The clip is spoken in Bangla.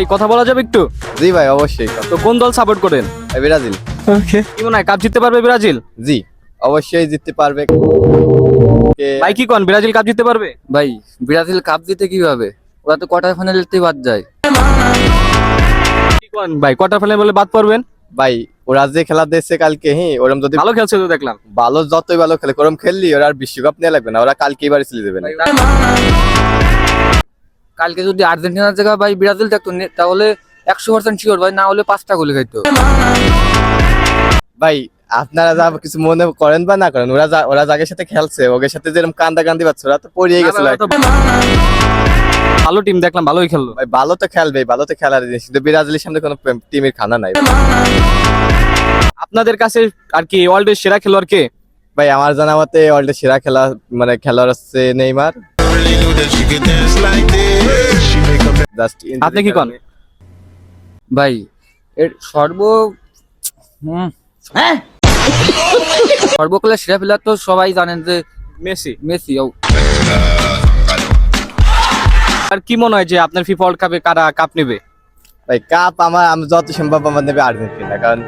ভাই কথা বলা যাবে একটু? জি ভাই অবশ্যই। তো কোন দল সাপোর্ট করেন? ব্রাজিল। ওকে, কি মনে হয় কাপ জিততে পারবে ব্রাজিল? জি অবশ্যই জিততে পারবে। ভাই কি কোন ব্রাজিল কাপ জিততে পারবে? ভাই ব্রাজিল কাপ জিতে কিভাবে? ওরা তো কোয়ার্টার ফাইনালেতে বাদ যায়। কি কোন ভাই কোয়ার্টার ফাইনাল বলে বাদ পড়বেন? ভাই ওরা যে খেলা দিচ্ছে কালকে, হ্যাঁ ওরম যদি ভালো খেলছে তো দেখলাম। ভালো, যতই ভালো খেলে ওরম খেললি ওরা আর বিশ্বকাপ নিয়ে লাগবে না, ওরা কালকে এবারে চলে যাবে না। কালকে যদি আর্জেন্টিনার জায়গায় ভাই ব্রাজিল থাকতো তাহলে 100% শিওর ভাই, না হলে 5টা গোলে খাইতো। ভাই আপনারা যা কিছু মনে করেন বা না করেন, ওরা যাদের সাথে খেলছে ওদের সাথে যেরকম কান্দা কান্দি পাচ্ছে, ওরা তো পড়িয়ে গেছিল। ভালো টিম দেখলাম, ভালোই খেললো। ভাই ভালো তো খেলবে, ভালো তো খেলার জিনিস, কিন্তু ব্রাজিলের সামনে কোনো টিমের খানা নাই। আপনাদের কাছে আর কি ওয়ার্ল্ডের সেরা খেলোয়াড় কে? ভাই আমার জানা মতে ওয়ার্ল্ডের সেরা খেলোয়াড় হচ্ছে নেইমার। জাস্ট আপনি কি কোন? ভাই এর সর্বকালের সেরা প্লেয়ার তো সবাই জানেন যে মেসি। মেসি। আর কি মনে হয় যে আপনার ফিফা ওয়ার্ল্ড কাপে কারা কাপ নেবে? ভাই কাপ আমি যত সম্ভব আমার নেবে আর্জেন্টিনা, কারণ